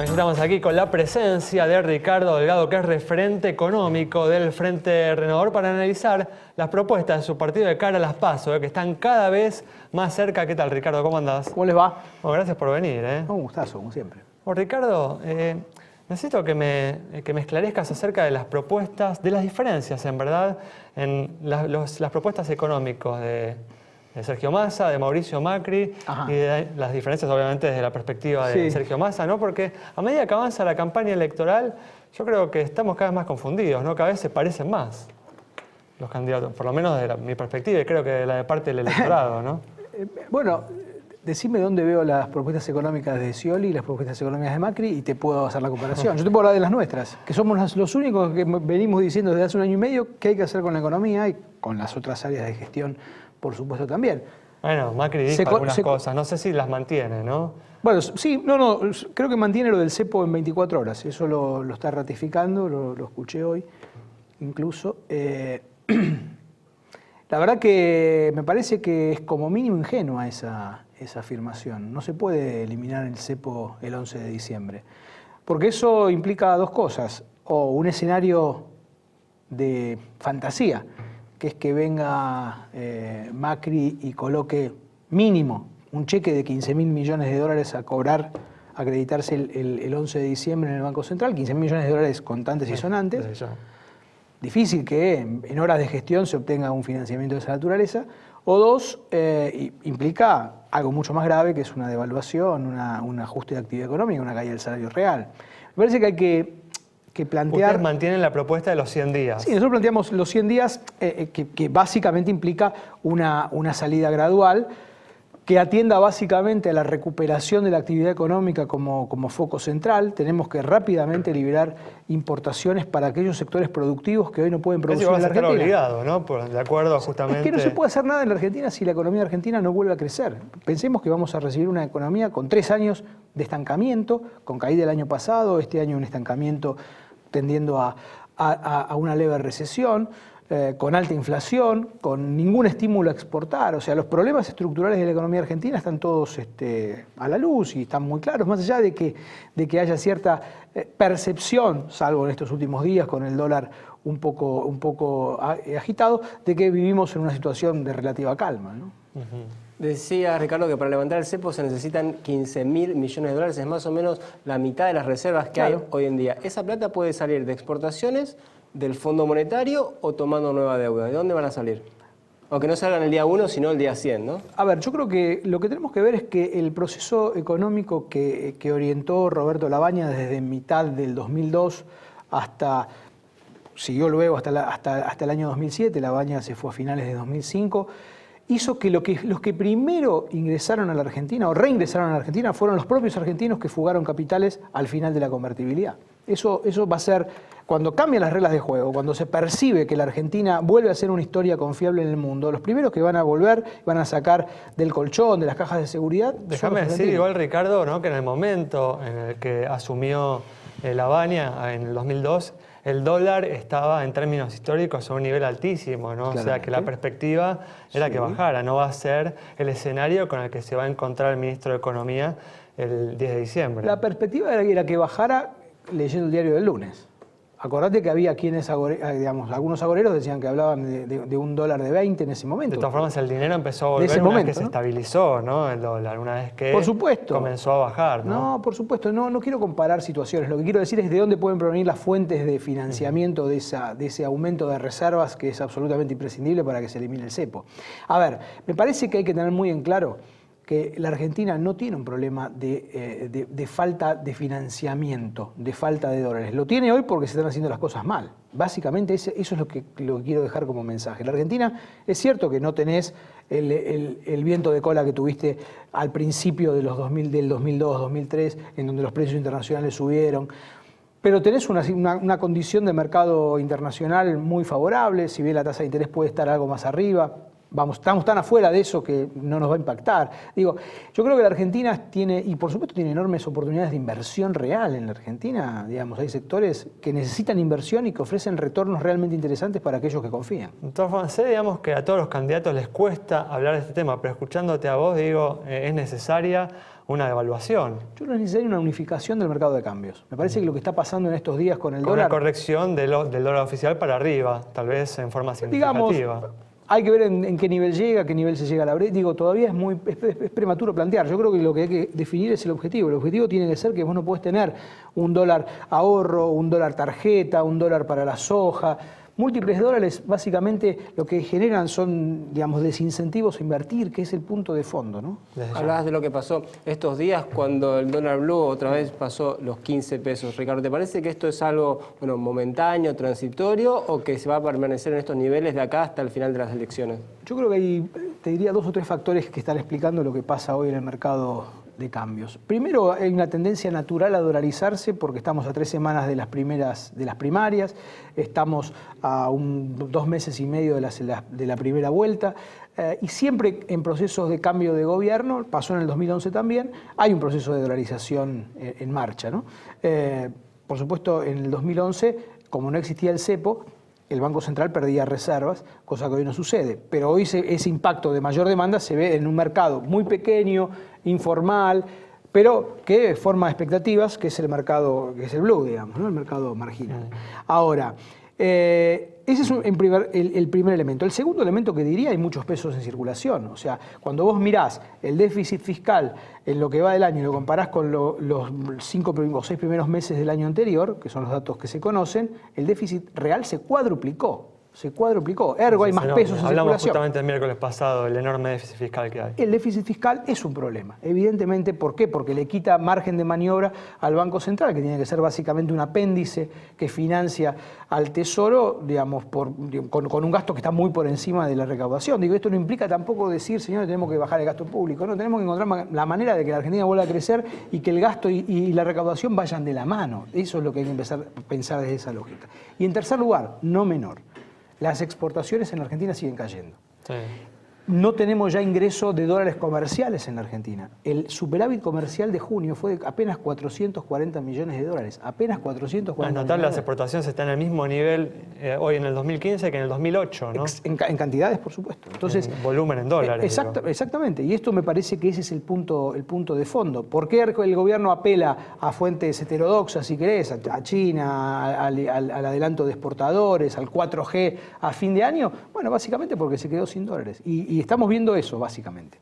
Estamos aquí con la presencia de Ricardo Delgado, que es referente económico del Frente Renovador, para analizar las propuestas de su partido de cara a las PASO, que están cada vez más cerca. ¿Qué tal, Ricardo? ¿Cómo andás? ¿Cómo les va? Bueno, gracias por venir. Un gustazo, como siempre. Bueno, Ricardo, necesito que me esclarezcas acerca de las propuestas, de las diferencias, en verdad, en las propuestas económicas de Sergio Massa, de Mauricio Macri. Ajá. Y de las diferencias, obviamente, desde la perspectiva de Sergio Massa, ¿no? Porque a medida que avanza la campaña electoral, yo creo que estamos cada vez más confundidos, ¿no? Cada vez se parecen más los candidatos, por lo menos desde mi perspectiva, y creo que de la de parte del electorado, ¿no? Bueno, decime dónde veo las propuestas económicas de Scioli y las propuestas económicas de Macri y te puedo hacer la comparación. Yo te puedo hablar de las nuestras, que somos los únicos que venimos diciendo desde hace un año y medio qué hay que hacer con la economía y con las otras áreas de gestión, por supuesto, también. Bueno, Macri dijo algunas cosas, no sé si las mantiene, ¿no? Bueno, sí, creo que mantiene lo del cepo en 24 horas, eso lo está ratificando, lo escuché hoy incluso. La verdad que me parece que es como mínimo ingenua esa afirmación. No se puede eliminar el cepo el 11 de diciembre, porque eso implica dos cosas, o un escenario de fantasía, que es que venga Macri y coloque mínimo un cheque de 15.000 millones de dólares a cobrar, a acreditarse el 11 de diciembre en el Banco Central, 15.000 millones de dólares contantes y sonantes. Difícil que en horas de gestión se obtenga un financiamiento de esa naturaleza. O dos, implica algo mucho más grave, que es una devaluación, un ajuste de actividad económica, una caída del salario real. Me parece que hay que plantear... Ustedes mantienen la propuesta de los 100 días. Sí, nosotros planteamos los 100 días, que básicamente implica una salida gradual, que atienda básicamente a la recuperación de la actividad económica como foco central. Tenemos que rápidamente liberar importaciones para aquellos sectores productivos que hoy no pueden producir en la Argentina. Obligado, ¿no? De acuerdo, justamente. Es que no se puede hacer nada en la Argentina si la economía argentina no vuelve a crecer. Pensemos que vamos a recibir una economía con 3 años de estancamiento, con caída el año pasado, este año un estancamiento tendiendo a una leve recesión, con alta inflación, con ningún estímulo a exportar. O sea, los problemas estructurales de la economía argentina están todos a la luz y están muy claros, más allá de que haya cierta percepción, salvo en estos últimos días con el dólar un poco agitado, de que vivimos en una situación de relativa calma, ¿no? Decía Ricardo que para levantar el cepo se necesitan 15.000 millones de dólares, es más o menos la mitad de las reservas que hay hoy en día. ¿Esa plata puede salir de exportaciones, del Fondo Monetario o tomando nueva deuda? ¿De dónde van a salir? Aunque no salgan el día 1, sino el día 100, ¿no? A ver, yo creo que lo que tenemos que ver es que el proceso económico que orientó Roberto Labaña desde mitad del 2002 siguió luego hasta el año 2007, Labaña se fue a finales de 2005, hizo que los que primero ingresaron a la Argentina o reingresaron a la Argentina fueron los propios argentinos que fugaron capitales al final de la convertibilidad. Eso va a ser, cuando cambian las reglas de juego, cuando se percibe que la Argentina vuelve a ser una historia confiable en el mundo, los primeros que van a volver, van a sacar del colchón, de las cajas de seguridad. Déjame decir igual, Ricardo, ¿no? Que en el momento en el que asumió Labaña, en el 2002, el dólar estaba en términos históricos a un nivel altísimo, ¿no? O sea que la perspectiva era que bajara, no va a ser el escenario con el que se va a encontrar el ministro de Economía el 10 de diciembre. La perspectiva era que bajara leyendo el diario del lunes. Acordate que había quienes, algunos agoreros decían que hablaban de un dólar de 20 en ese momento. De todas formas, el dinero empezó a volver una vez que se estabilizó, ¿no? El dólar, una vez que comenzó a bajar, ¿no? No, por supuesto, no quiero comparar situaciones. Lo que quiero decir es de dónde pueden provenir las fuentes de financiamiento de ese aumento de reservas que es absolutamente imprescindible para que se elimine el cepo. A ver, me parece que hay que tener muy en claro que la Argentina no tiene un problema de falta de financiamiento, de falta de dólares. Lo tiene hoy porque se están haciendo las cosas mal. Básicamente eso es lo que quiero dejar como mensaje. La Argentina, es cierto que no tenés el viento de cola que tuviste al principio del 2002, 2003, en donde los precios internacionales subieron, pero tenés una condición de mercado internacional muy favorable, si bien la tasa de interés puede estar algo más arriba. estamos tan afuera de eso que no nos va a impactar. Digo, yo creo que la Argentina tiene, y por supuesto tiene enormes oportunidades de inversión real en la Argentina. Digamos, hay sectores que necesitan inversión y que ofrecen retornos realmente interesantes para aquellos que confían. De todas formas, sé, digamos, que a todos los candidatos les cuesta hablar de este tema, pero escuchándote a vos, digo, es necesaria una devaluación. Yo creo que es necesaria una unificación del mercado de cambios. Me parece que lo que está pasando en estos días con el dólar... Una corrección del dólar oficial para arriba, tal vez en forma significativa. Digamos, hay que ver en qué nivel llega, a qué nivel se llega a la brecha. Digo, todavía es prematuro plantear. Yo creo que lo que hay que definir es el objetivo. El objetivo tiene que ser que vos no podés tener un dólar ahorro, un dólar tarjeta, un dólar para la soja. Múltiples dólares básicamente lo que generan son, digamos, desincentivos a invertir, que es el punto de fondo, ¿no? Hablabas de lo que pasó estos días cuando el dólar blue otra vez pasó los 15 pesos. Ricardo, ¿te parece que esto es algo momentáneo, transitorio o que se va a permanecer en estos niveles de acá hasta el final de las elecciones? Yo creo que hay, te diría, 2 o 3 factores que están explicando lo que pasa hoy en el mercado de cambios. Primero, hay una tendencia natural a dolarizarse porque estamos a 3 semanas de las primarias, estamos a 2 meses y medio de la primera vuelta y siempre en procesos de cambio de gobierno, pasó en el 2011 también, hay un proceso de dolarización en marcha, ¿no? Por supuesto, en el 2011, como no existía el cepo, el Banco Central perdía reservas, cosa que hoy no sucede. Pero hoy ese impacto de mayor demanda se ve en un mercado muy pequeño, informal, pero que forma expectativas, que es el mercado, que es el blue, digamos, ¿no? El mercado marginal. Ahora, ese es el primer elemento. El segundo elemento que diría, hay muchos pesos en circulación. O sea, cuando vos mirás el déficit fiscal en lo que va del año y lo comparás con los 5 o 6 primeros meses del año anterior, que son los datos que se conocen, el déficit real se cuadruplicó. Ergo, hay más pesos en Hablamos circulación. justamente el miércoles pasado del enorme déficit fiscal que hay. El déficit fiscal es un problema, evidentemente. ¿Por qué? Porque le quita margen de maniobra al Banco Central, que tiene que ser básicamente un apéndice que financia al Tesoro, digamos, con un gasto que está muy por encima de la recaudación. Digo, esto no implica tampoco decir, señores, tenemos que bajar el gasto público. No, tenemos que encontrar la manera de que la Argentina vuelva a crecer y que el gasto y la recaudación vayan de la mano. Eso es lo que hay que empezar a pensar desde esa lógica. Y en tercer lugar, no menor, las exportaciones en la Argentina siguen cayendo. Sí. No tenemos ya ingreso de dólares comerciales en la Argentina. El superávit comercial de junio fue de apenas 440 millones de dólares. Apenas 440 millones. Es notable, las exportaciones están al mismo nivel hoy en el 2015 que en el 2008, ¿no? En cantidades, por supuesto. Entonces, en volumen, en dólares. Exactamente. Y esto me parece que ese es el punto de fondo. ¿Por qué el gobierno apela a fuentes heterodoxas, si querés, a China, al adelanto de exportadores, al 4G a fin de año? Bueno, básicamente porque se quedó sin dólares. Y estamos viendo eso, básicamente.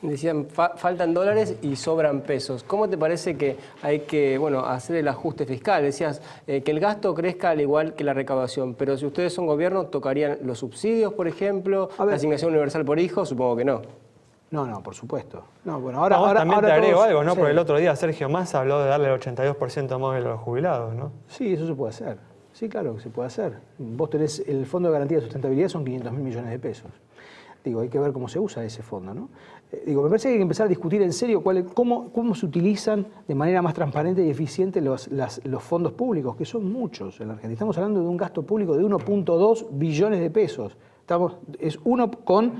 Decían, faltan dólares y sobran pesos. ¿Cómo te parece que hay que hacer el ajuste fiscal? Decías que el gasto crezca al igual que la recaudación, pero si ustedes son gobierno, ¿tocarían los subsidios, por ejemplo? ¿La asignación universal por hijo? Supongo que no. No, por supuesto. No, bueno, también te agrego algo, ¿no? Sí. Porque el otro día Sergio Massa habló de darle el 82% móvil a los jubilados, ¿no? Sí, eso se puede hacer. Sí, claro que se puede hacer. Vos tenés el Fondo de Garantía de Sustentabilidad, son 500.000 millones de pesos. Digo, hay que ver cómo se usa ese fondo, ¿no? Me parece que hay que empezar a discutir en serio cómo se utilizan de manera más transparente y eficiente los fondos públicos, que son muchos en la Argentina. Estamos hablando de un gasto público de 1.2 billones de pesos. Es 1 con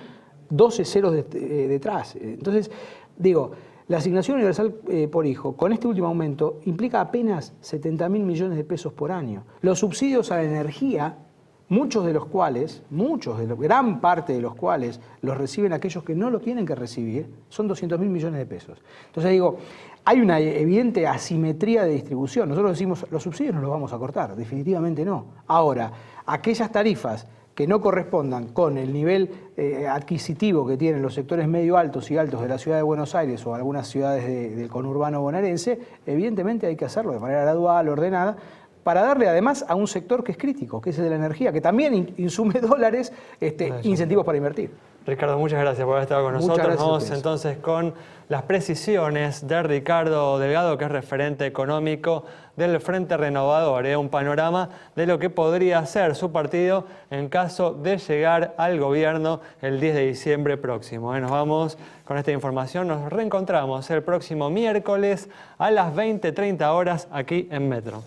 12 ceros detrás. Entonces, digo, la asignación universal por hijo, con este último aumento, implica apenas 70.000 millones de pesos por año. Los subsidios a la energía, gran parte de los cuales los reciben aquellos que no lo tienen que recibir, son 200.000 millones de pesos. Entonces digo, hay una evidente asimetría de distribución. Nosotros decimos, los subsidios no los vamos a cortar, definitivamente no. Ahora, aquellas tarifas que no correspondan con el nivel adquisitivo que tienen los sectores medio altos y altos de la ciudad de Buenos Aires o algunas ciudades del conurbano bonaerense, evidentemente hay que hacerlo de manera gradual, ordenada, para darle además a un sector que es crítico, que es el de la energía, que también insume dólares, incentivos para invertir. Ricardo, muchas gracias por haber estado con nosotros. Vamos entonces con las precisiones de Ricardo Delgado, que es referente económico del Frente Renovador, un panorama de lo que podría ser su partido en caso de llegar al gobierno el 10 de diciembre próximo. Nos vamos con esta información, nos reencontramos el próximo miércoles a las 20:30 horas aquí en Metro.